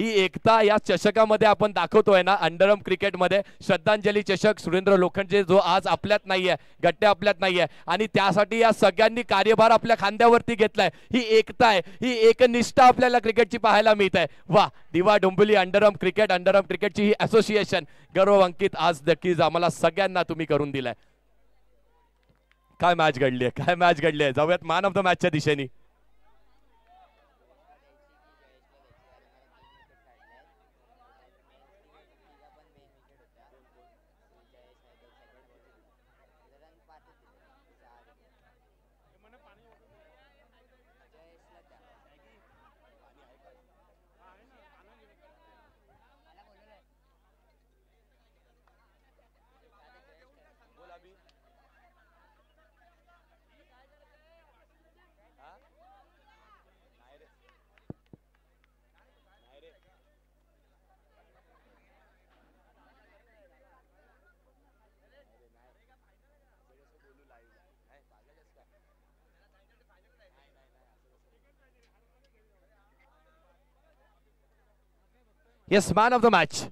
ही एकता या चषकामध्ये आपण दाखवतोय ना अंडरआर्म क्रिकेटमध्ये. श्रद्धांजली चषक सुरेंद्र लोखंडे जो आज आपल्यात नाहीये, गट्टे आपल्यात नाहीये आणि त्यासाठी या सगळ्यांनी कार्यभार आपल्या खांद्यावरती घेतलाय. ही एकता आहे, ही एकनिष्ठा आपल्याला क्रिकेटची पाहायला मिळत आहे. वा, दिवा डोंबिवली अंडरआर्म क्रिकेटची ही असोसिएशन गौरवान्वित आज नक्कीच आम्हाला सगळ्यांना तुम्ही करून दिलाय. काय मॅच घडली आहे, काय मॅच घडली आहे. जाऊयात मॅन ऑफ द मॅचच्या दिशेने. Yes, man of the match.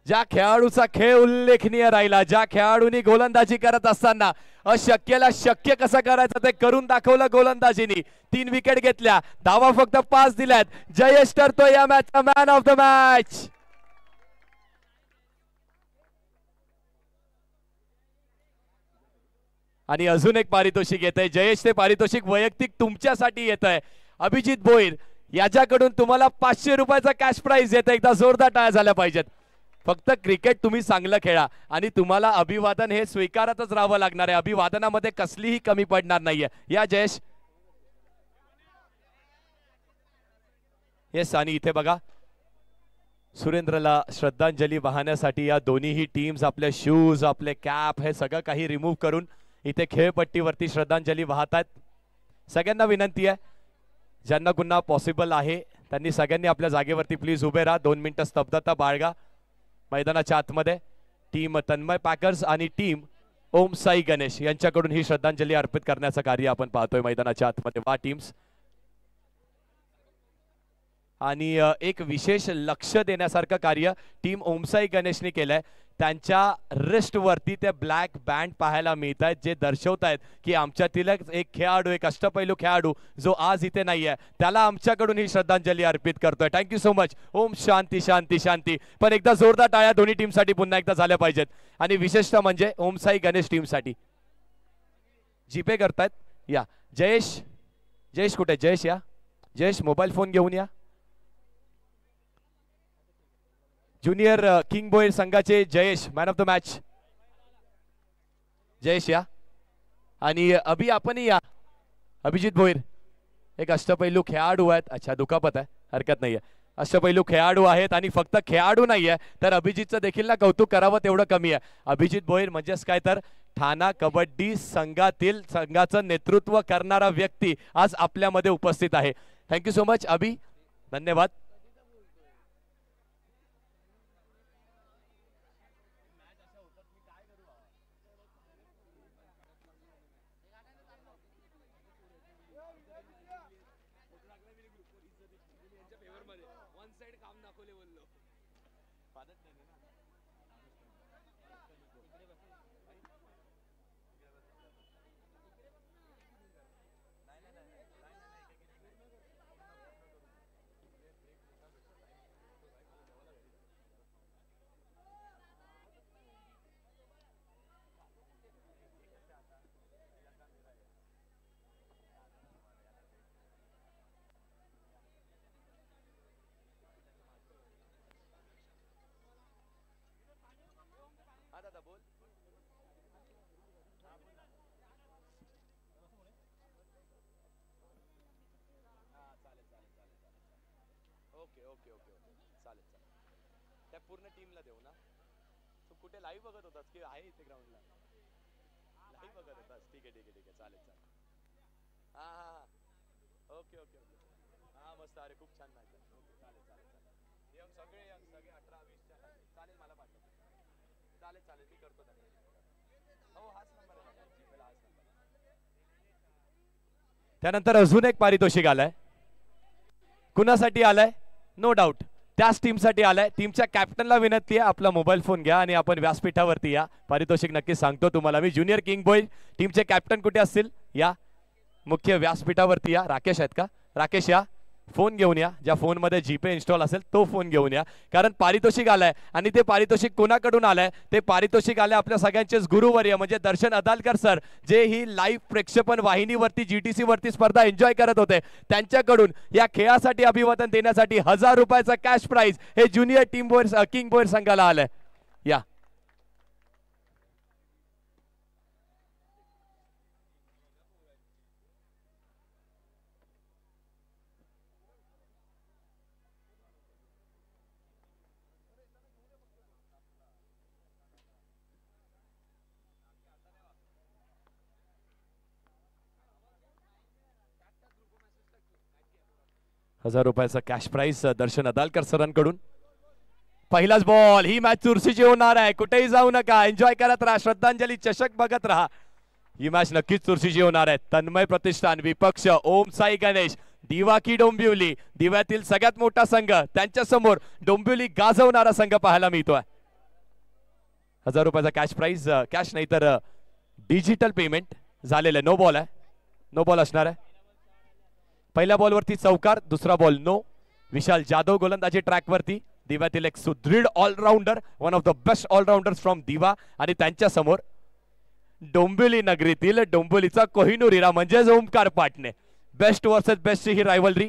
ज्या खेळाडूचा खेळ उल्लेखनीय राहिला, ज्या खेळाडूंनी गोलंदाजी करत असताना अशक्यला शक्य कसं करायचं ते करून दाखवलं गोलंदाजीनी. 3 विकेट घेतल्या, धावा फक्त 5 दिल्यात. जयेश ठरतो या मॅचचा मॅन ऑफ द मॅच. आणि अजून एक पारितोषिक येत आहे जयेश. ते पारितोषिक वैयक्तिक तुमच्यासाठी येत आहे. अभिजित भोईर याच्याकडून तुम्हाला 500 रुपयाचा कॅश प्राइज येतं. एकदा जोरदार टाळ्या झाल्या पाहिजेत. फक्त क्रिकेट तुम्ही चांगलं खेळा आणि तुम्हाला अभिवादन हे स्वीकारतच राहावं लागणार आहे. अभिवादनामध्ये कसलीही कमी पडणार नाहीये. या जयेश. येस, आणि इथे बघा सुरेंद्रला श्रद्धांजली वाहण्यासाठी या दोन्हीही टीम्स आपले शूज, आपले कॅप हे सगळं काही रिमूव्ह करून इथे खेळपट्टीवरती श्रद्धांजली वाहतात. सगळ्यांना विनंती आहे, ज्यांना पुन्हा पॉसिबल आहे त्यांनी सगळ्यांनी आपल्या जागेवरती प्लीज उभे राहा. 2 मिनिटं स्तब्धता बाळगा. मैदानाच्या आतमध्ये टीम तन्मय पॅकर्स आणि टीम ओम साई गणेश यांच्याकडून ही श्रद्धांजली अर्पित करण्याचं कार्य आपण पाहतोय मैदानाच्या आतमध्ये. वा टीम्स. आणि एक विशेष लक्ष देण्यासारखं कार्य टीम ओमसाई गणेशने केलंय. त्यांच्या रिस्ट वरती ते ब्लॅक बँड पाहायला मिळत आहेत, जे दर्शवत आहेत की आमच्यातील एक खेळाडू, एक अष्टपैलू खेळाडू जो आज इथे नाहीये, त्याला आमच्याकडून ही श्रद्धांजली अर्पित करतोय. Thank you so much. ओम शांती शांती शांती. पण एकदा जोरदार टाळ्या दोन्ही टीमसाठी पुन्हा एकदा झाल्या पाहिजेत. आणि विशेषतः म्हणजे ओमसाई गणेश टीमसाठी. जीपे करतायत. या जयेश. जयेश कुठे? जयेश या. जयेश मोबाईल फोन घेऊन या. ज्युनियर किंग बॉयर संघाचे Jayesh man of the match. Jayesh या. आणि अभि आपणही या. अभिजित भोईर एक अष्टपैलू खेळाडू आहेत. अच्छा, दुखापत आहे, हरकत नाहीये. अष्टपैलू खेळाडू आहेत आणि फक्त खेळाडू नाहीये तर अभिजितचं देखील ना कौतुक करावं तेवढं कमी आहे. अभिजित भोईर म्हणजेच काय तर ठाणा कबड्डी संघाचं नेतृत्व करणारा व्यक्ती आज आपल्यामध्ये उपस्थित आहे. थँक्यू सो मच अभि, धन्यवाद. ओके ओके ओके ओके, चालेल चालेल. त्या पूर्ण टीमला देऊ ना. तू कुठे लाईव्ह बघत होतास की आहे इथे ग्राउंडला? लाईव्ह बघत होतास. ठीक आहे ठीक आहे ठीक आहे, चालेल चालेल. हा हा हा, ओके ओके ओके. हा मस्त. अरे खूप छान मॅच आहे. ओके चालेल चालेल चालेल. यंग सगळे 18 20 चालेल. मला पाठव. चालेल चालेल, मी करतो त्यांना. हो, हाच नंबर आहे माझा. जीपेला हाच नंबर. त्यानंतर अजून एक पारितोषिक आलंय. कुणासाठी आलंय? नो डाऊट त्याच टीमसाठी आलाय. टीमच्या कॅप्टनला विनंती आहे आपला मोबाईल फोन घ्या आणि आपण व्यासपीठावरती या. पारितोषिक नक्की सांगतो तुम्हाला मी. ज्युनियर किंग बॉय टीमचे कॅप्टन कुठे असतील? या मुख्य व्यासपीठावरती या. राकेश आहेत का? राकेश या, फोन घेऊन या. ज्या फोनमध्ये जीपे इन्स्टॉल असेल तो फोन घेऊन या, कारण पारितोषिक आलंय. आणि ते पारितोषिक कोणाकडून आलंय? ते पारितोषिक आलंय आपल्या सगळ्यांचेच गुरुवर्य म्हणजे दर्शन अदालकर सर, जे ही लाईव्ह प्रेक्षेपण वाहिनीवरती GTC वरती स्पर्धा एन्जॉय करत होते. त्यांच्याकडून या खेळासाठी अभिवादन देण्यासाठी 1000 रुपयाचा कॅश प्राइज हे ज्युनियर टीम बॉयर किंग बॉयर संघाला आलंय. या 1000 रुपयाचा कॅश प्राइज दर्शन अदालकर सरांकडून. पहिलाच बॉल. ही मॅच चुरशीची होणार आहे. कुठेही जाऊ नका, एन्जॉय करत राहा, श्रद्धांजली चषक बघत राहा. ही मॅच नक्कीच चुरशीची होणार आहे. तन्मय प्रतिष्ठान विपक्ष ओम साई गणेश, दिवा की डोंबिवली, दिव्यातील सगळ्यात मोठा संघ, त्यांच्या समोर डोंबिवली गाजवणारा संघ पाहायला मिळतोय. 1000 रुपयाचा कॅश प्राइज, कॅश नाही तर डिजिटल पेमेंट झालेलं. नो बॉल आहे, नो बॉल असणार आहे. पहिल्या बॉलवरती चौकार, दुसरा बॉल नो. विशाल जाधव गोलंदाजी ट्रॅकवरती, दिव्यातील एक सुदृढ all-rounder, one of the best all-rounders from Diva. आणि त्यांच्या समोर डोंबिवली नगरीतील डोंबिवलीचा कोहिनूर हिरा म्हणजेच Omkar Patne. Best versus best ही रायव्हलरी,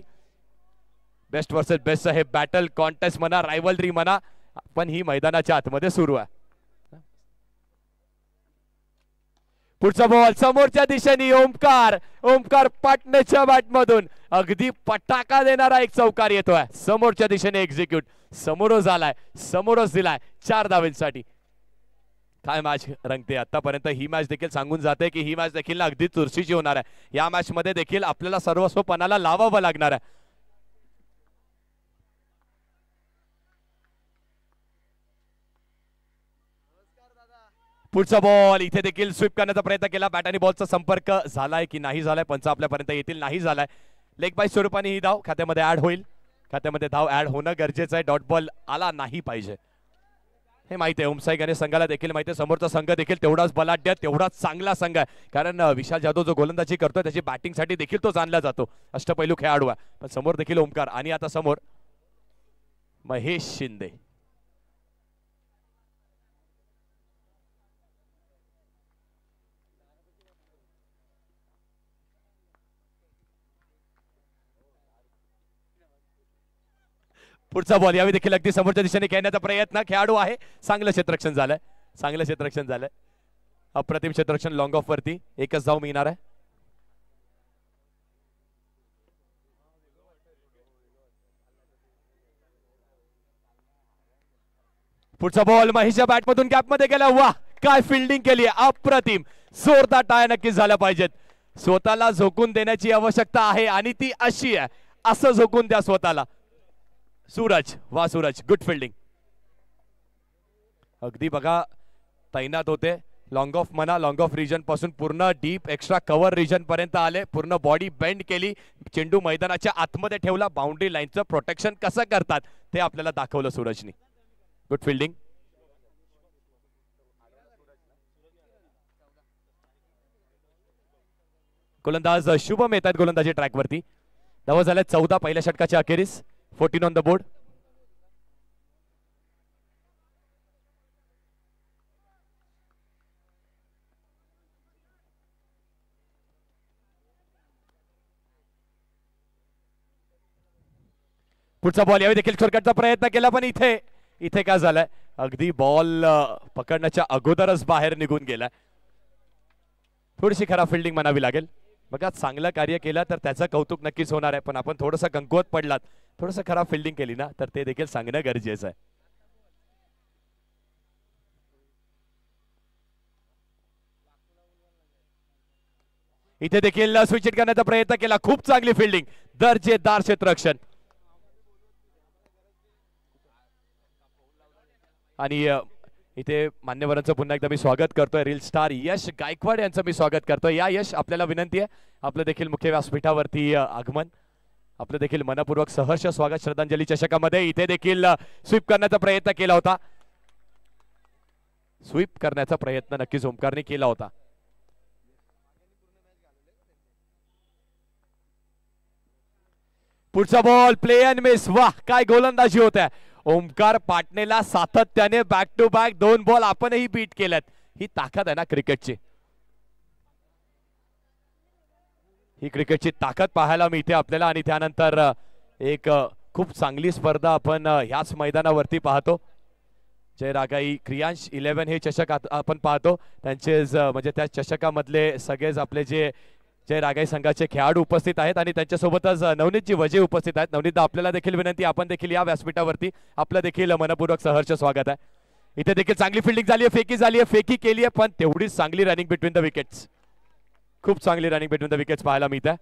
बेस्ट वर्सेस बेस्ट हे बॅटल कॉन्टेस्ट म्हणा, रायव्हलरी म्हणा, पण ही मैदानाच्या आतमध्ये सुरू आहे. पुढचा बॉल समोरच्या दिशेने ओमकार, ओमकार पाटणेच्या बॅटमधून अगदी पटाका देणारा एक चौकार येतोय. समोरच्या दिशेने एक्झिक्यूट, समोरच आलाय, समोरच दिलाय 4 धावेंसाठी. काय मॅच रंगते आतापर्यंत. ही मॅच देखील सांगून जाते की ही मॅच देखील अगदी चुरशीची होणार आहे. या मॅच मध्ये देखील आपल्याला सर्वस्व पणाला लावावं लागणार आहे. पुढचा बॉल इथे देखील स्वीप करण्याचा प्रयत्न केला. बॅट आणि बॉलचा संपर्क झालाय की नाही झालाय, पंच आपल्यापर्यंत येतील. नाही झालाय. लेग बाय स्वरूपाने ही धाव खात्यामध्ये ऍड होईल. खात्यामध्ये धाव ऍड होणं गरजेचं आहे. डॉट बॉल आला नाही पाहिजे हे माहिती आहे. ओमसाई गणेश संघाला देखील माहिती आहे. समोरचा संघ देखील तेवढाच बलाढ्य, तेवढाच चांगला संघ आहे. कारण विशाल जाधव जो गोलंदाजी करतोय त्याची बॅटिंगसाठी देखील तो जाणला जातो. अष्टपैलू खेळाडू आहे. पण समोर देखील ओमकार आणि आता समोर महेश शिंदे. पुढचा बॉल यावेळी देखील अगदी समोरच्या दिशेने खेळण्याचा प्रयत्न. खेळाडू आहे. चांगलं क्षेत्ररक्षण झालंय, चांगलं क्षेत्ररक्षण झालंय. अप्रतिम क्षेत्ररक्षण. लॉंग ऑफ वरती एकच धाव मिळणार आहे. पुढचा बॉल महेशच्या बॅटमधून गॅपमध्ये गेला. वाह काय फिल्डिंग केली आहे, अप्रतिम. जोरदार टाळ्या नक्कीच झाल्या पाहिजेत. स्वतःला झोकून देण्याची आवश्यकता आहे आणि ती अशी आहे, असं झोकून द्या स्वतःला. सूरज, वा सूरज, गुड फिल्डिंग. अगदी बघा तैनात होते. लॉंग ऑफ म्हणा, लॉंग ऑफ रिजन पासून पूर्ण डीप एक्स्ट्रा कव्हर रिजन पर्यंत आले. पूर्ण बॉडी बेंड केली, चेंडू मैदानाच्या आतमध्ये ठेवला. बाउंड्री लाईनचं प्रोटेक्शन कसं करतात ते आपल्याला दाखवलं सूरजनी. Good fielding. गोलंदाज शुभम येतात गोलंदाजी ट्रॅकवरती. धावा झाल्या 14 पहिल्या षटकाच्या अखेरीस. 14 ऑन द बोर्ड. पुढचा बॉल यावेळी देखील शॉर्टकटचा प्रयत्न केला, पण इथे काय झालंय, अगदी बॉल पकडण्याच्या अगोदरच बाहेर निघून गेलाय. थोडीशी खराब फिल्डिंग म्हणावी लागेल. बघा चांगलं कार्य केलं तर त्याचं कौतुक नक्कीच होणार आहे, पण आपण थोडंसं कमकुवत पडलात, थोडंसं खराब फिल्डिंग केली ना तर ते देखील सांगणं गरजेचं आहे. इथे देखील स्विच हिट करण्याचा प्रयत्न केला. खूप चांगली फिल्डिंग, दर्जेदार क्षेत्ररक्षण. आणि इथे मान्यवरांचं पुन्हा एकदा मी स्वागत करतोय. रील स्टार यश गायकवाड यांचं मी स्वागत करतोय. या यश आपल्याला विनंती आहे, आपलं देखील मुख्य व्यासपीठावरती आगमन. आपलं देखील मनपूर्वक सहर्ष स्वागत श्रद्धांजली चषकामध्ये. इथे देखील स्वीप करण्याचा प्रयत्न केला होता. स्वीप करण्याचा प्रयत्न नक्कीच ओमकारने केला होता. पुढचा बॉल प्ले अँड मिस. वाह, काय गोलंदाजी होत्या. ओमकार पाटणेला सातत्याने बॅक टू बॅक 2 बॉल आपणही बीट केल्यात. ही ताकद आहे ना क्रिकेटची. ही क्रिकेटची ताकद पाहायला मिळते आपल्याला. आणि त्यानंतर एक खूप चांगली स्पर्धा आपण ह्याच मैदानावरती पाहतो. जय रागाई क्रियांश 11 हे चषक आपण पाहतो. त्यांचे म्हणजे त्या चषकामधले सगळेच आपले जे जय रागाई संघाचे खेळाडू उपस्थित आहेत आणि त्यांच्यासोबतच नवनीतजी वजे उपस्थित आहेत. नवनीत, आपल्याला देखील विनंती, आपण देखील या व्यासपीठावरती. आपलं देखील मनपूर्वक सहर्ष स्वागत आहे. इथे देखील चांगली फिल्डिंग झाली आहे, फेकी झाली आहे, फेकी केली आहे, पण तेवढीच चांगली रनिंग बिटवीन द विकेट्स. खूप चांगली रनिंग बिटवीन द विकेट्स पाहायला मिळते.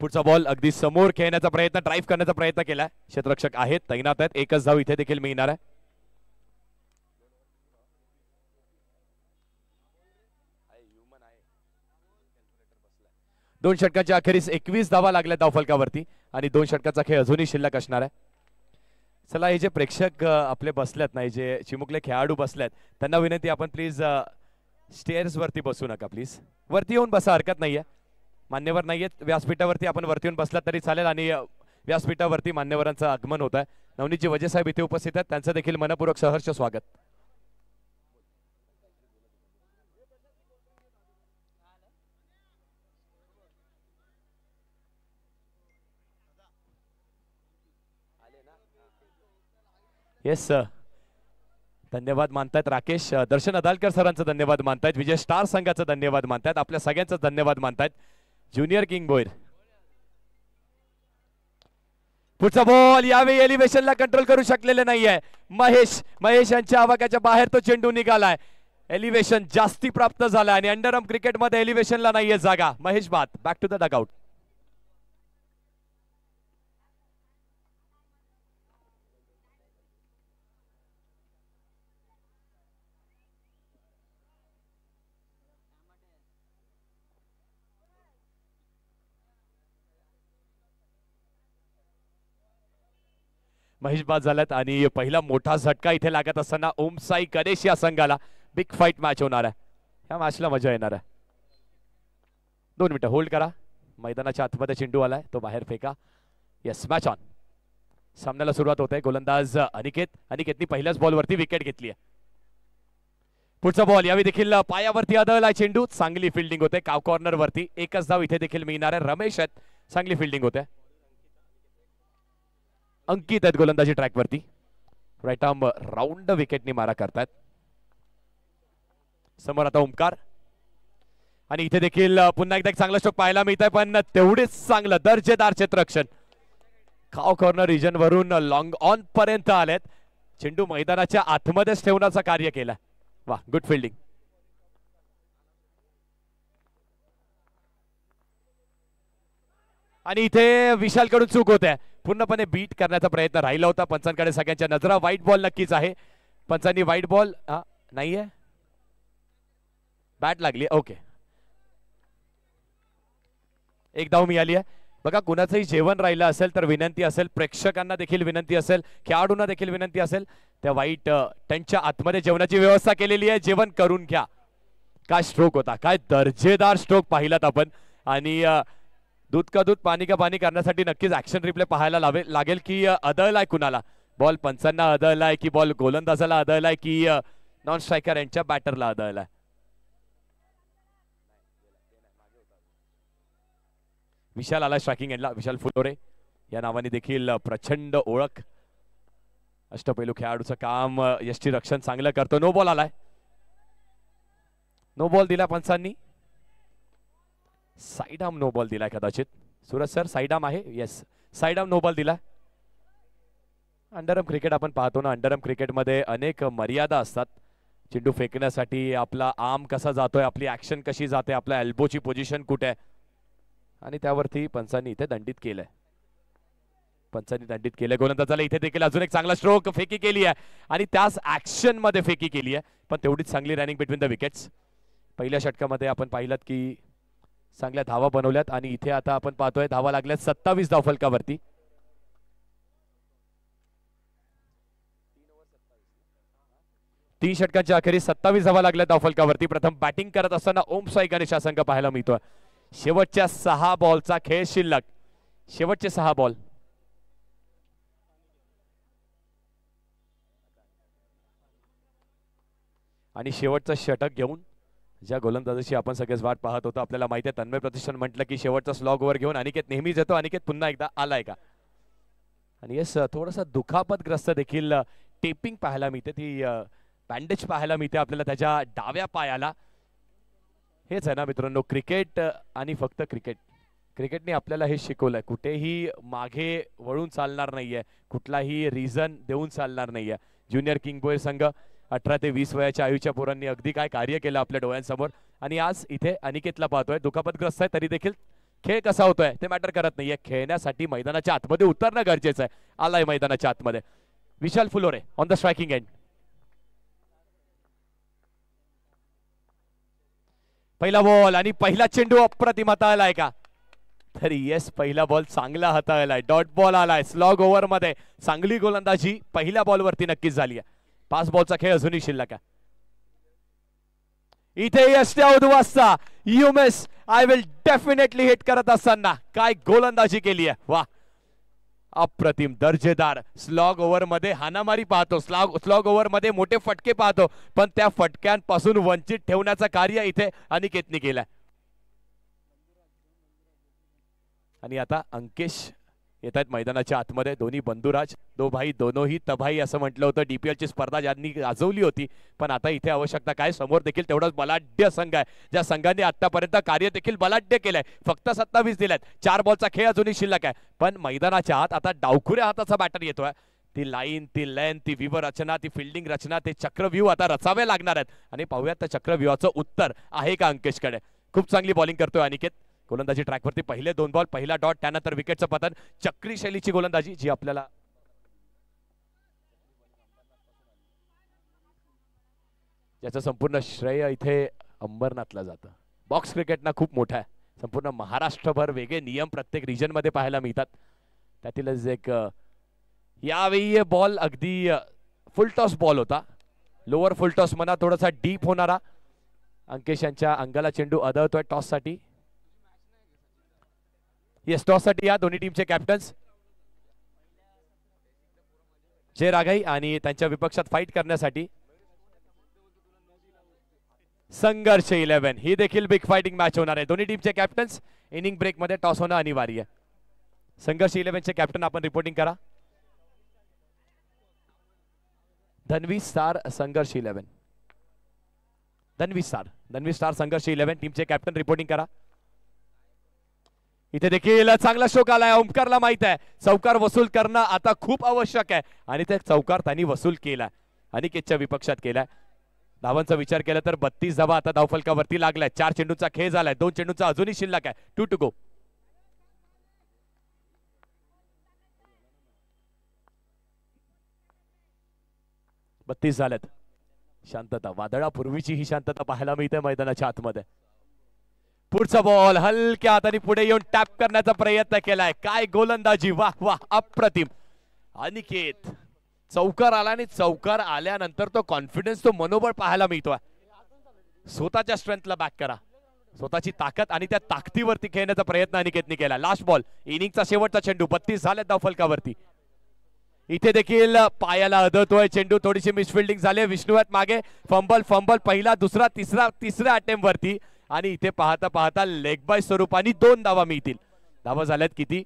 पुढचा बॉल अगदी समोर खेळण्याचा प्रयत्न, ड्राईव्ह करण्याचा प्रयत्न केलाय. क्षेत्ररक्षक आहेत, तैनात आहेत. एकच धाव इथे देखील मिळणार आहे. दोन षटकांच्या अखेरीस 21 धावा लागल्या धावफलकावरती आणि 2 षटकाचा खेळ अजूनही शिल्लक असणार आहे. चला, हे जे प्रेक्षक आपले बसल्यात नाही, जे चिमुकले खेळाडू बसल्यात, त्यांना विनंती, आपण प्लीज स्टेअर्स वरती बसू नका. प्लीज वरती येऊन बसा, हरकत नाहीये. मान्यवर नाहीयेत व्यासपीठावरती, आपण वरती येऊन बसला तरी चालेल. आणि व्यासपीठावरती मान्यवरांचं आगमन होत आहे. नवनीतजी वजे साहेब इथे उपस्थित आहेत, त्यांचं देखील मनपूर्वक सहर्ष स्वागत. येस, धन्यवाद मानतायत राकेश. दर्शन अदालकर सरांचं धन्यवाद मानतायत. विजय स्टार संघाचं धन्यवाद मानतायत. आपल्या सगळ्यांचं धन्यवाद मानतायत. Junior king Boyer. पुढचा बॉल यावेळी एलिव्हेशनला कंट्रोल करू शकलेले नाहीये महेश यांच्या आवाक्याच्या बाहेर तो चेंडू निघालाय. एलिव्हेशन जास्ती प्राप्त झालाय आणि अंडरआर्म क्रिकेटमध्ये एलिव्हेशनला नाहीये जागा. महेश बाद, back to the dugout. Mahesh बाद झाल्यात आणि पहिला मोठा झटका इथे लागत असताना ओमसाई गणेश या संघाला बिग फाईट मॅच होणार आहे. या मॅचला मजा येणार आहे. 2 मिनिटं होल्ड करा. मैदानाच्या आतमध्ये चेंडू आलाय, तो बाहेर फेका. Yes, match on. सामन्याला सुरुवात होते. गोलंदाज अनिकेतनी पहिल्याच बॉलवरती विकेट घेतली आहे. पुढचा बॉल यावेळी देखील पायावरती आदळलाय चेंडू. चांगली फिल्डिंग होते काव कॉर्नर वरती. एकच धाव इथे देखील मिळणार आहे. रमेश आहेत, चांगली फिल्डिंग होते. अंकित आहेत गोलंदाजी ट्रॅक वरती. राईट आर्म राऊंड विकेटनी मारा करतात. समोर आता ओमकार. आणि इथे देखील पुन्हा एकदा एक चांगला स्ट्रोक पाहायला मिळत आहे, पण तेवढेच चांगलं दर्जेदार क्षेत्ररक्षण. काव कॉर्नर रिजन वरून लॉंग ऑन पर्यंत आलेत. चेंडू मैदानाच्या आतमध्येच ठेवण्याचं कार्य केलं. वा, गुड फिल्डिंग. आणि इथे विशाल कडून चूक होते. पूर्णपणे बीट करण्याचा प्रयत्न राहिला होता. पंचांकडे सगळ्यांच्या नजरा. व्हाईट बॉल नक्कीच आहे. पंचांनी व्हाईट बॉल नाहीये, बॅट लागली. ओके, एक धाव मिळाली आहे. बघा, कुणाचंही जेवण राहिलं असेल तर विनंती असेल, प्रेक्षकांना देखील विनंती असेल, खेळाडूंना देखील विनंती असेल, त्या व्हाईट टेंटच्या आतमध्ये जेवणाची व्यवस्था केलेली आहे. जेवण करून घ्या. काय स्ट्रोक होता, काय दर्जेदार स्ट्रोक पाहिलात आपण. आणि दूध का दूध पाणी का पाणी करण्यासाठी नक्कीच ऍक्शन रिप्ले पाहायला लागेल की अदळलाय कुणाला. बॉल पंचांना अदळलाय की बॉल गोलंदाजाला अदळलाय की नॉन स्ट्रायकर यांच्या बॅटरला अदळलाय. विशाल आला स्ट्रायकिंग एंडला. विशाल फुलोरे या नावाने देखील प्रचंड ओळख. अष्टपैलू खेळाडूचं काम. यष्टी रक्षण चांगलं करतो. नो बॉल आलाय. नो बॉल दिला पंचांनी. साइड आर्म नो बॉल दिलाय कदाचित. सूरज सर, साइड आर्म आहे. Yes, side arm no ball दिला. अंडरआर्म क्रिकेट आपण पाहतो ना, अंडरआर्म क्रिकेटमध्ये अनेक मर्यादा असतात. चेंडू फेकण्यासाठी आपला आर्म कसा जातोय, आपली ऍक्शन कशी जाते, आपल्या एल्बोची पोझिशन कुठे आहे, आणि त्यावरती पंचांनी इथे दंडित केलंय. पंचांनी दंडित केलं गोलंदाजाला. इथे देखील अजून एक चांगला स्ट्रोक फेकी केली आहे आणि त्याच ऍक्शन मध्ये फेकी केली आहे, पण तेवढीच चांगली रनिंग बिटवीन द विकेट्स. पहिल्या षटकामध्ये आपण पाहिलं की चांगल्या धावा बनवल्यात आणि इथे आता आपण पाहतोय धावा लागल्यात 27 धावफलकावरती. तीन षटकांच्या अखेरीस 27 धावा लागल्या धावफलकावरती. प्रथम बॅटिंग करत असताना ओम साई गणेश हा संघ पाहायला मिळतोय. शेवटच्या 6 बॉलचा खेळ शिल्लक. शेवटचे 6 बॉल. आणि शेवटचं षटक घेऊन ज्या गोलंदाजाची आपण सगळेच वाट पाहत होतो, आपल्याला माहिती आहे तन्मय प्रतिष्ठान म्हटलं की शेवटचा स्लॉग ओव्हर घेऊन अनिकेत नेहमीच येतो. अनिकेत पुन्हा एकदा आलाय का? आणि येस, थोडासा दुखापतग्रस्त देखील टेपिंग पाहायला मिळते, ती बँडेज पाहायला मिळते आपल्याला त्याच्या डाव्या पायाला. हेच आहे ना मित्रांनो क्रिकेट आणि फक्त क्रिकेट. क्रिकेटने आपल्याला हे शिकवलंय, कुठेही मागे वळून चालणार नाहीये, कुठलाही रिझन देऊन चालणार नाहीये. ज्युनियर किंगबॉय संघ 18 ते 20 वयाच्या आयुच्या पोरांनी अगदी काय कार्य केलं आपल्या डोळ्यांसमोर. आणि आज इथे अनिकेतला पाहतोय दुखापतग्रस्त आहे, तरी देखील खेळ कसा होतोय ते मॅटर करत नाहीये. खेळण्यासाठी मैदानाच्या आतमध्ये उतरणं गरजेचं आहे. आलाय मैदानाच्या आतमध्ये विशाल फुलोरे ऑन द स्ट्रायकिंग एंड. पहिला बॉल आणि पहिला चेंडू अप्रतिम हाताळलाय का? तर येस, पहिला बॉल चांगला हाताळलाय. डॉट बॉल आलाय स्लॉग ओव्हर मध्ये. चांगली गोलंदाजी पहिल्या बॉलवरती नक्कीच झाली आहे. 5 बॉलचा खेळ अजूनही शिल्लक आहे. इथे यष्ट्या उद्वासचा you miss I will definitely hit करत असताना काय गोलंदाजी केली आहे. वा, अप्रतिम दर्जेदार. स्लॉग ओव्हर मध्ये हानामारी पाहतो, स्लॉग ओव्हर मध्ये मोठे फटके पाहतो, पण त्या फटक्यांपासून वंचित ठेवण्याचं कार्य इथे अनिकेतने केलंय. आणि आता अंकेश येत आहेत मैदानाच्या आतमध्ये. दोन्ही बंधुराज, दो भाई दोनों ही तबाही असं म्हटलं होतं. DPL ची स्पर्धा ज्यांनी गाजवली होती, पण आता इथे आवश्यकता काय? समोर देखील तेवढाच बलाढ्य संघ आहे, ज्या संघाने आतापर्यंत कार्य देखील बलाढ्य केलंय. फक्त 27 दिलेत. 4 बॉलचा खेळ अजूनही शिल्लक आहे, पण मैदानाच्या आत आता डावखुऱ्या हाताचा बॅटर येतोय. ती लाईन, ती लेन, ती व्यूह रचना, ती फिल्डिंग रचना, ते चक्रव्यूह आता रचावे लागणार आहेत. आणि पाहूयात त्या चक्रव्यूहाचं उत्तर आहे का अंकेशकडे. खूप चांगली बॉलिंग करतोय अनिकेत. गोलंदाजी ट्रॅकवरती पहिले 2 बॉल, पहिला डॉट, त्यानंतर विकेटचं पतन. चक्री शैलीची गोलंदाजी जी आपल्याला ज्याचं संपूर्ण श्रेय इथे अंबरनाथला जातं. बॉक्स क्रिकेटना खूप मोठा आहे. संपूर्ण महाराष्ट्रभर वेगळे नियम प्रत्येक रिजन मध्ये पाहायला मिळतात. त्यातीलच एक यावेळी बॉल अगदी फुल टॉस बॉल होता. लोअर फुल टॉस म्हणा, थोडासा डीप होणारा. अंकेश यांच्या अंगाला चेंडू आदळतोय टॉस साठी. येस, टॉस साठी या दोन्ही टीमचे कॅप्टन्स जय राघाई आणि त्यांच्या विपक्षात फाईट करण्यासाठी संघर्ष 11. ही देखील बिग फायटिंग मॅच होणार आहे. दोन्ही टीमचे कॅप्टन्स. इनिंग ब्रेक मध्ये टॉस होणं अनिवार्य आहे. संघर्ष 11 चे कॅप्टन आपण रिपोर्टिंग करा. धनवी स्टार संघर्ष 11. धनवी स्टार संघर्ष 11 टीमचे कॅप्टन रिपोर्टिंग करा. इथे देखील चांगला स्ट्रोक आलाय. ओमकारला माहित आहे चौकार वसूल करणं आता खूप आवश्यक आहे आणि ते चौकार त्यांनी वसूल केला. अनिकेतच्या विपक्षात केलाय. धावांचा विचार केला तर 32 धावा आता धावफलकावरती लागलाय. 4 चेंडूचा खेळ झालाय. 2 चेंडूचा अजूनही शिल्लक आहे. 2 टू गो. बत्तीस झाल्यात. शांतता, वादळापूर्वीची ही शांतता पाहायला मिळते मैदानाच्या आतमध्ये. पुढचा बॉल हलक्या हाताने पुढे येऊन टॅप करण्याचा प्रयत्न केलाय. काय गोलंदाजी, वाह वाह, अप्रतिम. अनिकेत चौकार आला आणि चौकार आल्यानंतर तो कॉन्फिडन्स, तो मनोबळ पाहायला मिळतोय. स्वतःच्या स्ट्रेंथला बॅक करा, स्वतःची ताकद आणि त्या ताकदीवरती खेळण्याचा प्रयत्न अनिकेतने केला. लास्ट बॉल, इनिंगचा शेवटचा चेंडू. 32 झाले धावफलकावरती. इथे देखील पायाला अडतोय चेंडू. थोडीशी मिसफिल्डिंग झाली. विष्णू आहेत मागे. फंबल पहिला, दुसरा, तिसऱ्या अटेम्प्ट वरती. आणि इथे पाहता पाहता लेग बाय स्वरूपाने 2 धावा मिळतील. धावा झाल्यात किती?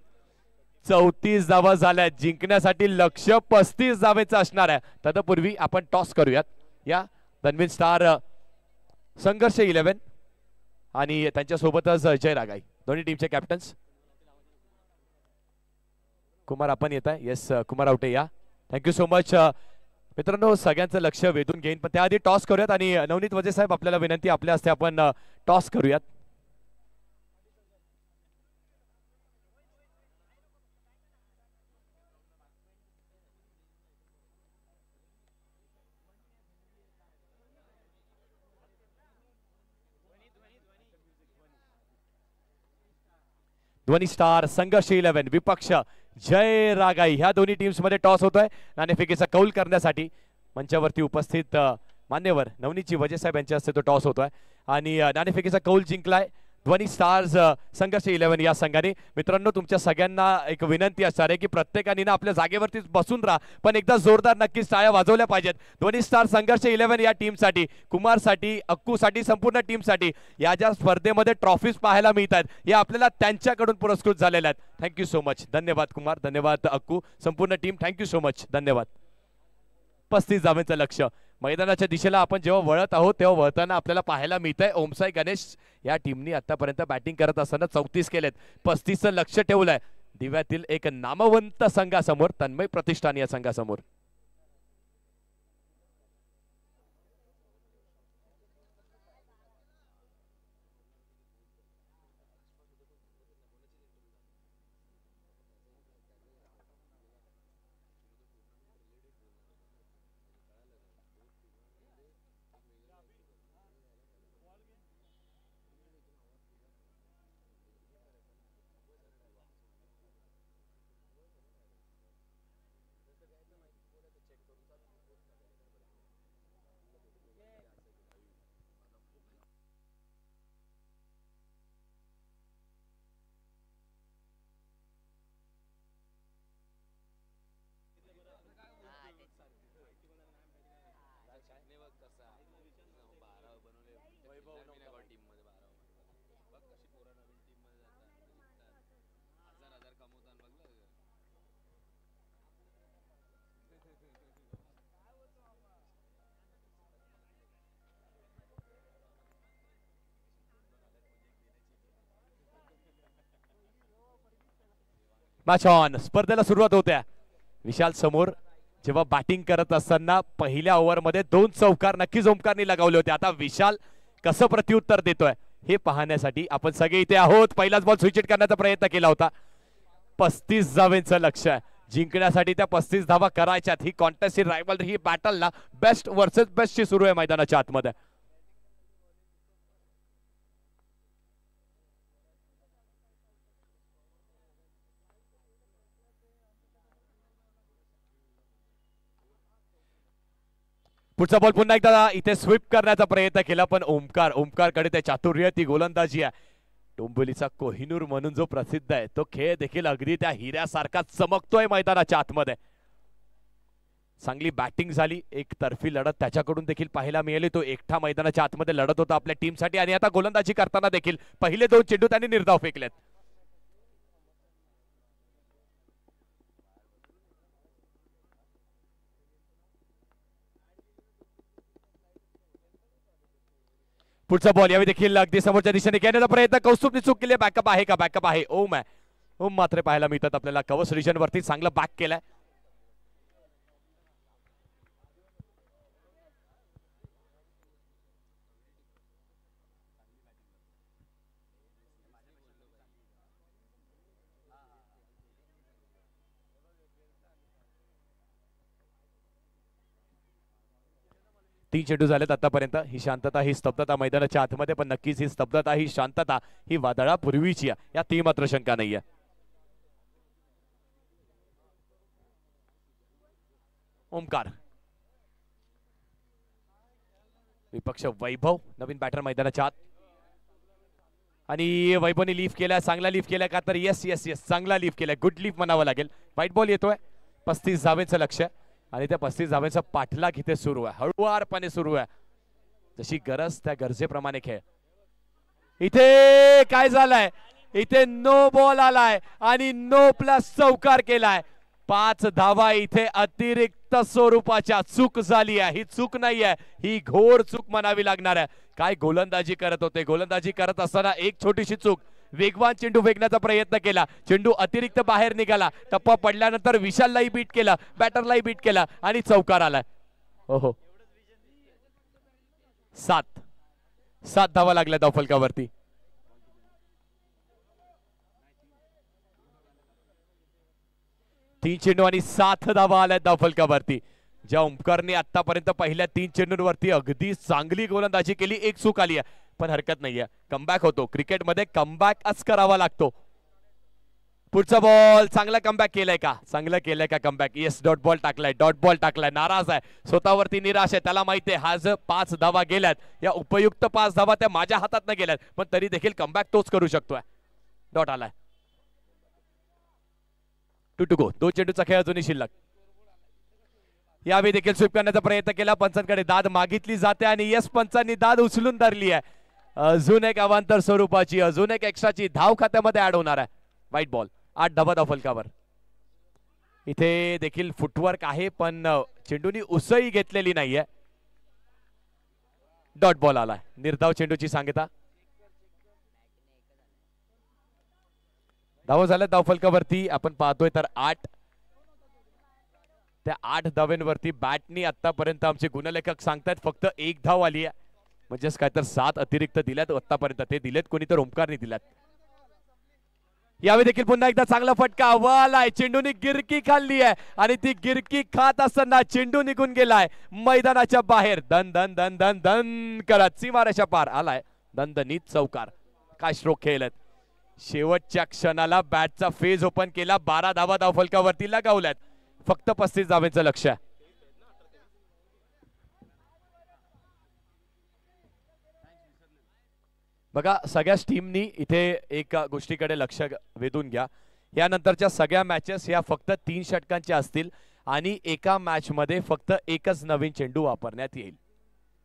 34 धावा झाल्यात. जिंकण्यासाठी लक्ष्य 35 धावेचं असणार आहे. तत्पूर्वी आपण टॉस करूयात. या धनवीर स्टार संघर्ष 11 आणि त्यांच्या सोबतच जय रागाई, दोन्ही टीमचे कॅप्टन्स. कुमार आपण येत आहे. येस कुमार आवटे या. Thank you so much. मित्रांनो सगळ्यांचं लक्ष वेधून घेईन, पण त्याआधी टॉस करूयात. आणि नवनीत वजे साहेब आपल्याला विनंती, आपल्या हस्ते आपण टॉस करूयात. ध्वनी स्टार संघर्ष 11 विपक्ष जय रागाई ह्या दोन्ही टीम्स मध्ये टॉस होतोय. नाणेफेकीचा कौल करण्यासाठी मंचावरती उपस्थित मान्यवर नवनीतजी वजे साहेब यांच्या हस्ते तो टॉस होतोय आणि नाणेफेकीचा कौल जिंकलाय ध्वनी स्टार्स संघर्ष 11 या संघाने. मित्रांनो तुमच्या सगळ्यांना एक विनंती असणार आहे की प्रत्येकाने ना आपल्या जागेवरतीच बसून राहा, पण एकदा जोरदार नक्कीच टाळ्या वाजवल्या पाहिजेत ध्वनी स्टार संघर्ष 11 या टीमसाठी, कुमारसाठी, अक्कूसाठी, संपूर्ण टीमसाठी या ज्या स्पर्धेमध्ये ट्रॉफीज पाहायला मिळतात या आपल्याला त्यांच्याकडून पुरस्कृत झालेल्या आहेत. Thank you so much. धन्यवाद कुमार, धन्यवाद अक्कू, संपूर्ण टीम थँक्यू सो मच, धन्यवाद. 35 धावेचं लक्ष मैदानाच्या दिशेला आपण जेव्हा वळत आहोत तेव्हा वळताना आपल्याला पाहायला मिळतंय ओमसाई गणेश या टीमनी आतापर्यंत बॅटिंग करत असताना 34 केलेत. 35चं लक्ष ठेवलंय दिव्यातील एक नामवंत संघासमोर, तन्मय प्रतिष्ठान या संघासमोर. Match on. स्पर्धेला सुरुवात होत्या. विशाल समोर जेव्हा बॅटिंग करत असताना पहिल्या ओव्हरमध्ये 2 चौकार नक्कीच ओमकारने लगावले होते. आता विशाल कसं प्रत्युत्तर देतोय हे पाहण्यासाठी आपण सगळे इथे आहोत. पहिलाच बॉल स्विच हिट करण्याचा प्रयत्न केला होता. 35 धावेचं लक्ष आहे जिंकण्यासाठी, त्या 35 धावा करायच्यात. ही कॉन्टेस्ट, ही रायव्हलरी, ही बॅटल ना बेस्ट वर्सेस बेस्ट ची सुरू आहे मैदानाच्या आतमध्ये. पुढचा बॉल पुन्हा एकदा इथे स्वीप करण्याचा प्रयत्न केला, पण ओमकारकडे त्या चातुर्य ती गोलंदाजी आहे. डोंबिवलीचा कोहिनूर म्हणून जो प्रसिद्ध आहे तो खेळ देखील अगदी त्या हिऱ्यासारखा चमकतोय मैदानाच्या आतमध्ये. चांगली बॅटिंग झाली, एक तर्फी लढत त्याच्याकडून देखील पाहायला मिळाली. तो एकटा मैदानाच्या आतमध्ये लढत होता आपल्या टीमसाठी आणि आता गोलंदाजी करताना देखील पहिले 2 चेंडू त्यांनी निर्धाव फेकलेत. पुढचा बॉल यावेळी देखील अगदी समोरच्या दिशेने घेण्याचा प्रयत्न, कौस्तुभने चूक केली. बॅकअप आहे का? बॅकअप आहे. ओम आहे. ओम मात्र पाहायला मिळतात आपल्याला कवच रिजन वरती चांगलं बॅक केलंय. तीन चेंडू झालेत आतापर्यंत. ही शांतता, ही स्तब्धता मैदानाच्या आतमध्ये, पण नक्कीच ही स्तब्धता, ही शांतता ही वादळापूर्वीची आहे, या ती मात्र शंका नाहीये. ओमकार, विपक्ष वैभव, नवीन बॅटर मैदानाच्या आत, आणि वैभवने लीफ केलाय. चांगला लीफ केलाय का? तर येस येस येस, चांगला लीफ केलाय. गुड लीफ म्हणावं लागेल. व्हाईट बॉल येतोय. 35 धावेचं लक्ष आणि त्या 35 धावेचा पाठलाग इथे सुरू आहे, हळुवारपणे सुरू आहे. जशी गरज त्या गरजेप्रमाणे खेळ. इथे काय झालंय? इथे नो बॉल आलाय आणि नो प्लस चौकार केलाय. 5 धावा इथे अतिरिक्त स्वरूपाच्या. चूक झाली आहे. ही चूक नाही आहे, ही घोर चूक म्हणावी लागणार आहे. काय गोलंदाजी करत होते. गोलंदाजी करत असताना एक छोटीशी चूक. वेगवान चेंडू फेकण्याचा प्रयत्न केला, चेंडू अतिरिक्त बाहेर निघाला. टप्पा पडल्यानंतर विशाललाही बीट केला, बॅटरलाही बीट केला आणि चौकार आलाय. ओहो, 7 धावा लागल्या धावफलकावरती. तीन चेंडू आणि 7 धावा आल्या धावफलकावरती. ज्या ओमकारने आतापर्यंत पहिल्या 3 चेंडूंवरती अगदी चांगली गोलंदाजी केली. एक चूक आली आहे, पण हरकत नाहीये, कमबॅक होतो. क्रिकेटमध्ये कमबॅकच करावा लागतो. पुढचा बॉल चांगला कमबॅक केलाय का? चांगलं केलंय का कमबॅक? येस, डॉट बॉल टाकलाय, डॉट बॉल टाकलाय. नाराज आहे, स्वतःवरती निराश आहे. त्याला माहिती आहे हा जर 5 धावा गेल्यात, या उपयुक्त 5 धावा त्या माझ्या हातात न गेल्यात, पण तरी देखील कमबॅक तोच करू शकतोय. डॉट आलाय. 2 to go. 2 चेंडूचा खेळ अजूनही शिल्लक. यावेळी देखील स्वीप करण्याचा प्रयत्न केला, पंचांकडे दाद मागितली जाते आणि येस, पंचांनी दाद उचलून धरली आहे. अजून एक अवांतर स्वरूपाची, अजून एक एक्स्ट्राची धाव खात्यामध्ये ऍड होणार आहे. व्हाईट बॉल, 8 धावा धाव फलकावर. इथे देखील फुटवर्क आहे, पण चेंडूनी उसळी घेतलेली नाहीये. डॉट बॉल आलाय. निर्धाव चेंडूची सांगता. धाव झाल्या धाव फलकावरती आपण पाहतोय तर 8. त्या 8 धावांवरती बॅटनी आतापर्यंत आमचे गुणलेखक सांगतायत फक्त 1 धाव आली आहे. म्हणजेच काय तर 7 अतिरिक्त दिल्यात आतापर्यंत. ते दिलेत कोणी तर ओमकारने दिल्यात. यावेळी देखील पुन्हा एकदा चांगला फटका आलाय. चेंडूने गिरकी खाल्ली आहे आणि ती गिरकी खात असताना चेंडू निघून गेलाय मैदानाच्या बाहेर. दन दन दन दन दन करत सीमारेषा पार आलाय. दणदणीत चौकार. काय स्ट्रोक खेळलेत. शेवटच्या क्षणाला बॅटचा फेज ओपन केला. 12 धावा धाव फलकावरती लगावल्यात. फक्त 35 धावांचं लक्ष आहे. बघा, सगळ्याच टीमनी इथे एक गोष्टीकडे लक्ष वेधून घ्या. यानंतरच्या सगळ्या मॅचेस ह्या फक्त 3 षटकांच्या असतील आणि एका मॅच मध्ये फक्त एकच नवीन चेंडू वापरण्यात येईल.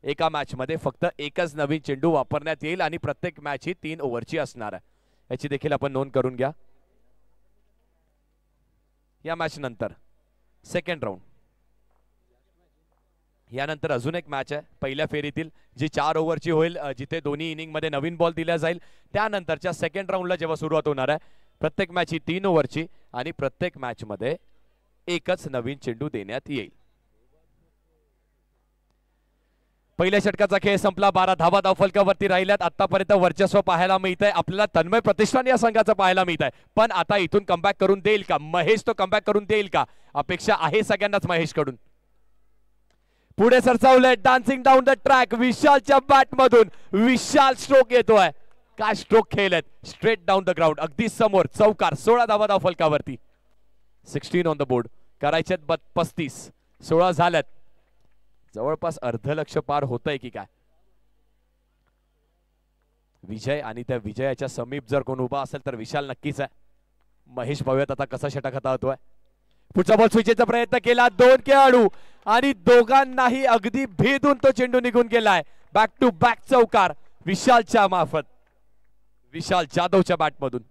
एका मॅच मध्ये फक्त एकच नवीन चेंडू वापरण्यात येईल आणि प्रत्येक मॅच ही 3 ओव्हरची असणार आहे. याची देखील आपण नोंद करून घ्या. या मॅच नंतर सेकंड राऊंड, यानंतर अजून एक मॅच आहे पहिल्या फेरीतील, जी 4 ओव्हरची होईल, जिथे दोन्ही इनिंग मध्ये नवीन बॉल दिला जाईल. त्यानंतरच्या सेकंड राऊंडला जेव्हा सुरुवात होणार आहे, प्रत्येक मॅच ही 3 ओव्हरची आणि प्रत्येक मॅच मध्ये एकच नवीन चेंडू देण्यात येईल. पहिल्या षटकाचा खेळ संपला. 12 धावा धाव फलकावरती राहिल्यात. आतापर्यंत वर्चस्व पाहायला मिळतंय आपल्याला. तन्मय प्रतिष्ठान या संघाचं पाहायला मिळत आहे, पण आता इथून कमबॅक करून देईल का महेश? तो कमबॅक करून देईल का? अपेक्षा आहे सगळ्यांनाच महेश कडून. पुढे सरसावलंय, डान्सिंग डाऊन द ट्रॅक. विशालच्या बॅट मधून विशाल स्ट्रोक येतोय. काय स्ट्रोक खेळलेत. स्ट्रेट डाऊन द ग्राउंड, अगदी समोर चौकार. 16 धावा धाव फलकावरती. 16 ऑन द बोर्ड. करायच्यात 35. 16 झाल्यात. जवळपास अर्ध लक्ष पार होतंय की काय? विजय आणि त्या विजयाच्या समीप जर कोण उभा असेल तर विशाल नक्कीच आहे. महेश पाहूयात आता कसा षटक हाताळतोय. पुढचा बॉल स्विचेचा प्रयत्न केला. 2 खेळाडू आणि दोघांनाही अगदी भेदून तो चेंडू निघून गेलाय. बॅक टू बॅक चौकार विशालच्या मार्फत, विशाल जाधवच्या बॅट मधून.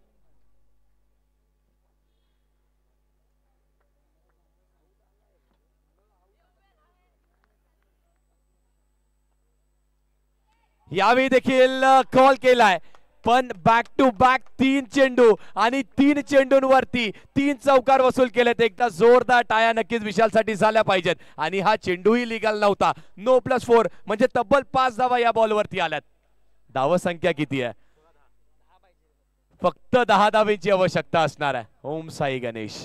यावेळी देखील कॉल केलाय, पण बॅक टू बॅक 3 चेंडू आणि 3 चेंडूंवरती 3 चौकार वसूल केलेत. एकदा जोरदार टाळ्या नक्कीच विशालसाठी झाल्या पाहिजेत. आणि हा चेंडूही लीगल नव्हता. नो प्लस 4 म्हणजे तब्बल 5 धावा या बॉलवरती आल्यात. धाव संख्या किती आहे? फक्त 10 धावेची आवश्यकता असणार आहे. ओम साई गणेश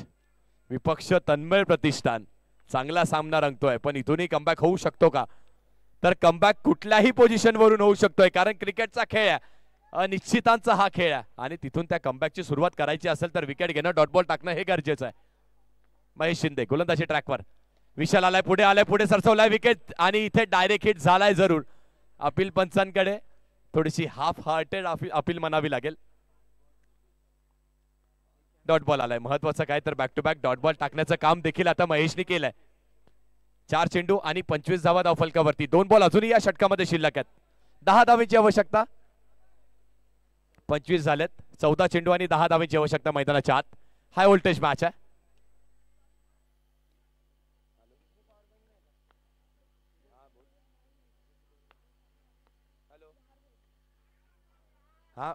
विपक्ष तन्मय प्रतिष्ठान. चांगला सामना रंगतोय, पण इथूनही कमबॅक होऊ शकतो का? तर कमबॅक कुठल्याही पोझिशन वरून होऊ शकतोय, कारण क्रिकेटचा खेळ आहे, अनिश्चितांचा हा खेळ आहे आणि तिथून त्या कमबॅकची सुरुवात करायची असेल तर विकेट घेणं, डॉट बॉल टाकणं हे गरजेचं आहे. महेश शिंदे गोलंदाजी ट्रॅकवर. विशाल आलाय पुढे सरसवलाय विकेट आणि इथे डायरेक्ट हिट झालाय. जरूर अपील पंचांकडे थोडीशी हाफ हार्टेड अपील म्हणावी लागेल. डॉट बॉल आलाय. महत्वाचं काय तर back to back dot ball टाकण्याचं काम देखील आता महेशने केलंय. 4 चेंडू आणि 25 धावा धाव फलकावरती. 2 बॉल अजूनही या षटकामध्ये शिल्लक आहेत. 10 धावेची आवश्यकता. 25 झालेत. 14 चेंडू आणि 10 धावेची आवश्यकता मैदानाच्या आत. हाय व्होल्टेज मॅच आहे. हा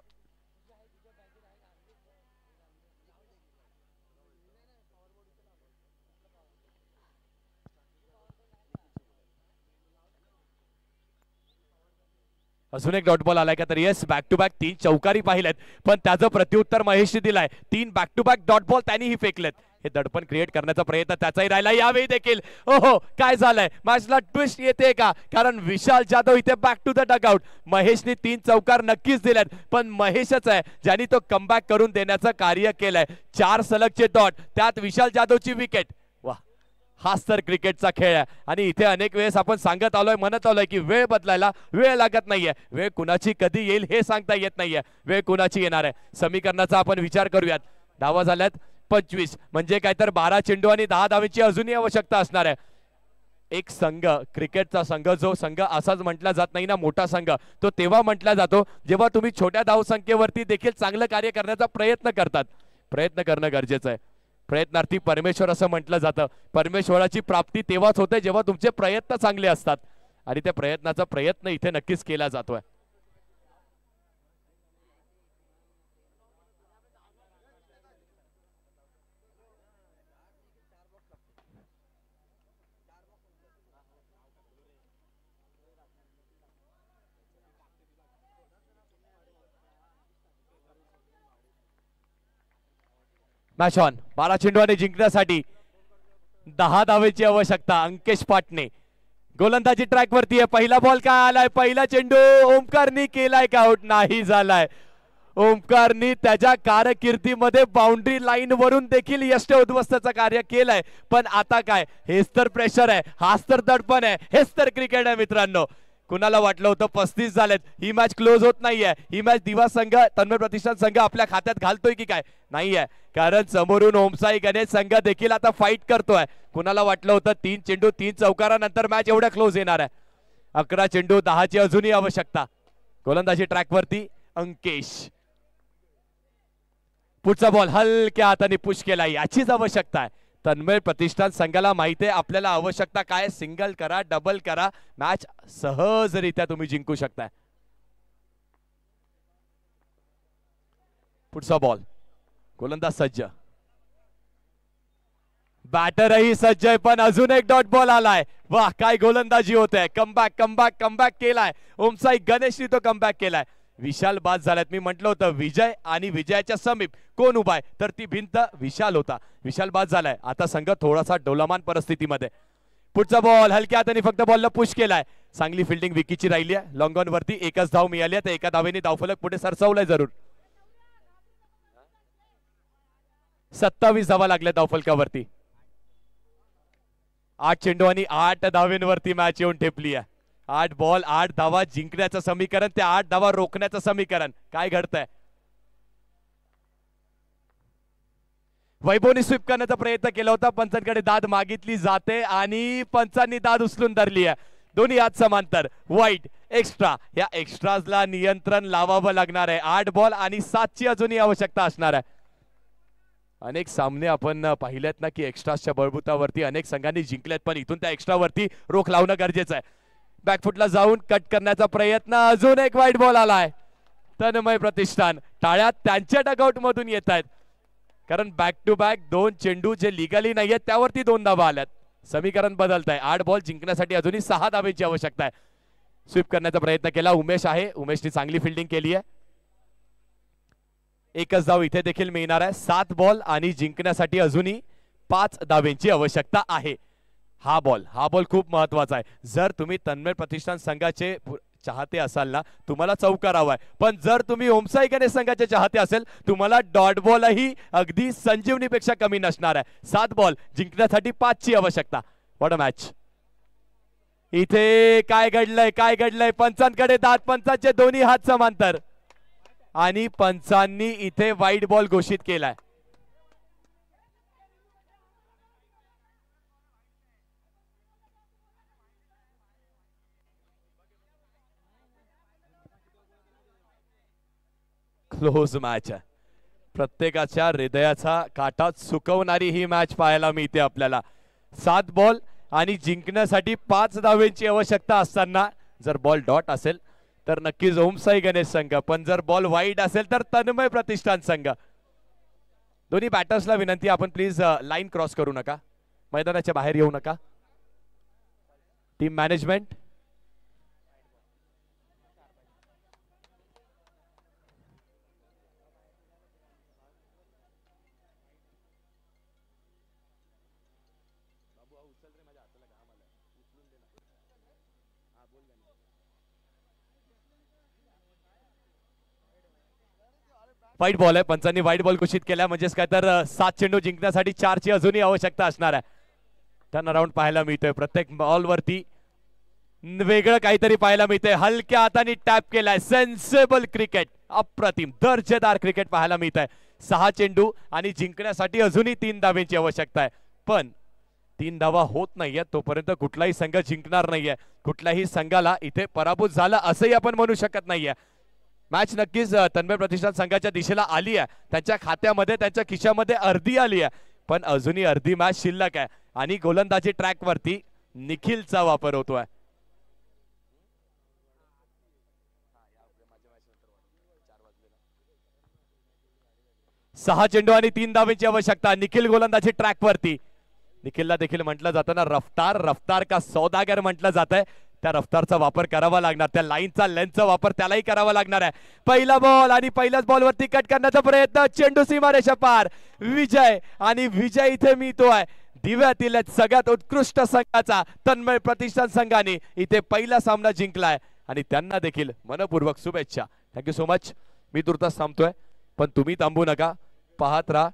अजून एक डॉट बॉल आलाय का? तर येस, बॅक टू बॅक 3 चौकारी पाहिलेत, पण त्याचं प्रत्युत्तर महेशने दिलाय. 3 back to back dot ball त्यांनीही फेकलेत. हे दडपण क्रिएट करण्याचा प्रयत्न त्याचाही राहिला यावेळी देखील. ओहो काय झालंय, मॅचला ट्विस्ट येते का? कारण विशाल जाधव इथे बॅक टू द डगआउट. महेशने 3 चौकार नक्कीच दिलेत, पण महेशच आहे ज्यांनी तो कमबॅक करून देण्याचं कार्य केलंय. 4 सलगचे डॉट, त्यात विशाल जाधवची विकेट. वा, हाच तर क्रिकेटचा खेळ आहे. आणि इथे अनेक वेळेस आपण सांगत आलोय, म्हणत आलोय की वेळ बदलायला वेळ लागत नाहीये. वेळ कुणाची कधी येईल हे सांगता येत नाहीये. वेळ कुणाची येणार आहे. समीकरणाचा आपण विचार करूयात. धावा झाल्यात 25, म्हणजे काय तर 12 चेंडू आणि 10 धावेची अजूनही आवश्यकता असणार आहे. एक संघ, क्रिकेटचा संघ, जो संघ असाच म्हटला जात नाही ना मोठा संघ, तो तेव्हा म्हटला जातो जेव्हा तुम्ही छोट्या धावसंख्येवरती देखील चांगलं कार्य करण्याचा प्रयत्न करतात. प्रयत्न करणं गरजेचं आहे. प्रयत्नार्थी परमेश्वर असं म्हटलं जातं. परमेश्वराची प्राप्ती तेव्हाच होते जेव्हा तुमचे प्रयत्न चांगले असतात, आणि त्या प्रयत्नाचा प्रयत्न इथे नक्कीच केला जातोय. Match on. 12 चेंडूने जिंकण्यासाठी 10 धावेची आवश्यकता. अंकेश पाटणे गोलंदाजी ट्रॅक वरती आहे. पहिला बॉल काय आलाय, पहिला चेंडू ओमकारनी केलाय का आउट? नाही झालाय. ओमकारनी त्याच्या कारकिर्दीमध्ये बाउंड्री लाईन वरून देखील यष्ट उद्ध्वस्ताचं कार्य केलंय. पण आता काय, हेच तर प्रेशर आहे, हाच तर दडपण आहे, हेच तर क्रिकेट आहे मित्रांनो. कुणाला वाटलं होतं 35 झालेत, ही मॅच क्लोज होत नाहीये, ही मॅच दिवा संघ, तन्मय प्रतिष्ठान संघ आपल्या खात्यात घालतोय की काय? नाहीये, कारण समोरून ओमसाई गणेश संघ देखील आता फाईट करतोय. कुणाला वाटलं होतं 3 चेंडू 3 चौकारानंतर मॅच एवढ्या क्लोज येणार आहे? 11 चेंडू 10 ची अजूनही आवश्यकता. गोलंदाजी ट्रॅक वरती अंकेश. पुढचा बॉल हलक्या हाताने पुश केला, याचीच आवश्यकता आहे. तन्मय प्रतिष्ठान संघाला माहिती आहे आपल्याला आवश्यकता काय. सिंगल करा, डबल करा, मॅच सहजरित्या तुम्ही जिंकू शकताय. पुढचा बॉल, गोलंदाज सज्ज, बॅटरही सज्ज आहे, पण अजून एक डॉट बॉल आलाय. वाह, काय गोलंदाजी होते. कमबॅक कमबॅक कमबॅक केलाय ओमसाई गणेशनी, तो कमबॅक केलाय. विशाल बाद झाल्यात. मी म्हटलं होतं विजय आणि विजयाच्या समीप कोण उभा आहे, तर ती भिंत विशाल होता. विशाल बाद झालाय. आता संघ थोडासा डोलामान परिस्थितीमध्ये. पुढचा बॉल हलक्या हाताने फक्त बॉलला पुश केलाय. चांगली फिल्डिंग विकीची राहिली आहे. लॉंग ऑन वरती एकच धाव मिळाली आहे, तर एका धावेने धावफलक पुढे सरसावलाय जरूर. 27 धावा लागल्या धावफलकावरती. 8 चेंडू आणि 8 धावेंवरती मॅच येऊन ठेपली आहे. 8 बॉल 8 धावा जिंकण्याचं समीकरण, त्या 8 धावा रोखण्याचं समीकरण. काय घडतंय? वैभवने स्वीप करण्याचा प्रयत्न केला होता, पंचांकडे दाद मागितली जाते आणि पंचांनी दाद उचलून धरली आहे. दोन्ही हात समांतर. वाईट, एक्स्ट्रा, या एक्स्ट्राजला नियंत्रण लावावं लागणार आहे. 8 बॉल आणि 7 ची अजूनही आवश्यकता असणार आहे. अनेक सामने आपण पाहिलेत ना की एक्स्ट्राच्या बळबुतावरती अनेक संघांनी जिंकलेत, पण इथून त्या एक्स्ट्रावरती रोख लावणं गरजेचं आहे. बॅकफुटला जाऊन कट करण्याचा प्रयत्न, अजून एक वाईट बॉल आलाय. तन्मय प्रतिष्ठान टाळ्या त्यांच्या डगआउट मधून येत आहेत, कारण बॅक टू बॅक 2 चेंडू जे लिगली नाहीयेत त्यावरती 2 धावा आल्यात. समीकरण बदलत आहे. 8 बॉल जिंकण्यासाठी अजूनही 6 धावेची आवश्यकता आहे. स्वीप करण्याचा प्रयत्न केला उमेश आहे. उमेशने चांगली फिल्डिंग केली आहे. एकच धाव इथे देखील मिळणार आहे. 7 बॉल आणि जिंकण्यासाठी अजूनही 5 धावेंची आवश्यकता आहे. हा बॉल खूप महत्वाचा आहे. जर तुम्ही तन्मय प्रतिष्ठान संघाचे चाहते असाल ना, तुम्हाला चौकार हवाय, पण जर तुम्ही ओमसाई गणेश संघाचे चाहते असेल, तुम्हाला डॉट बॉलही अगदी संजीवनीपेक्षा कमी नसणार आहे. 7 बॉल जिंकण्यासाठी 5 ची आवश्यकता. What a match. इथे काय घडलंय, काय घडलंय? पंचांकडे दात, पंचांचे दोन्ही हात समांतर, आणि पंचांनी इथे वाईट बॉल घोषित केलाय. क्लोज मॅच आहे. प्रत्येकाच्या हृदयाचा काटा चुकवणारी ही मॅच पाहायला मिळते आपल्याला. 7 बॉल आणि जिंकण्यासाठी 5 धावेंची आवश्यकता असताना जर बॉल डॉट असेल तर नक्कीच ओमसाई गणेश संघ, पण जर बॉल वाईड असेल तर तन्मय प्रतिष्ठान संघ. दोन्ही बॅटर्सला विनंती, आपण प्लीज लाईन क्रॉस करू नका, मैदानाच्या बाहेर येऊ नका. टीम मॅनेजमेंट, वाईट बॉल आहे, पंचांनी वाईट बॉल घोषित केला, म्हणजेच काय तर 7 चेंडू जिंकण्यासाठी 4ची अजूनही आवश्यकता असणार आहे. टर्न अराउंड पाहायला मिळतोय, प्रत्येक बॉल वरती वेगळं काहीतरी पाहायला मिळतंय. हलक्या हाताने टॅप केलाय, सेन्सेबल क्रिकेट, अप्रतिम दर्जेदार क्रिकेट पाहायला मिळत आहे. 6 चेंडू आणि जिंकण्यासाठी अजूनही 3 धावांची आवश्यकता आहे, पण 3 धावा होत नाहीये तोपर्यंत कुठलाही संघ जिंकणार नाहीये. कुठल्याही संघाला इथे पराभूत झाला असंही आपण म्हणू शकत नाहीये. मॅच नक्कीच तन्मय प्रतिष्ठान संघाच्या दिशेला आली आहे, त्यांच्या खात्यामध्ये त्यांच्या खिशामध्ये अर्धी आली आहे, पण अजूनही अर्धी मॅच शिल्लक आहे आणि गोलंदाजी ट्रॅक वरती निखिलचा वापर होतोय. सहा चेंडू आणि 3 धावांची आवश्यकता. निखिल गोलंदाजी ट्रॅक वरती. निखिलला देखील म्हटलं जातं ना रफ्तार का सौदागर म्हटलं जातंय. त्या रफ्तारचा वापर करावा लागणार, त्या लाईनचा लेंथचा वापर त्यालाही करावा लागणार आहे. पहिला बॉल आणि पहिल्याच बॉलवरती कट करण्याचा प्रयत्न, चेंडू सीमारेषा पार. विजय आणि विजय इथे मिळतोय दिव्यातील सगळ्यात उत्कृष्ट संघाचा. तन्मय प्रतिष्ठान संघाने इथे पहिला सामना जिंकलाय आणि त्यांना देखील मनपूर्वक शुभेच्छा. Thank you so much. मी तुर्तास थांबतोय, पण तुम्ही थांबू नका, पाहत राहा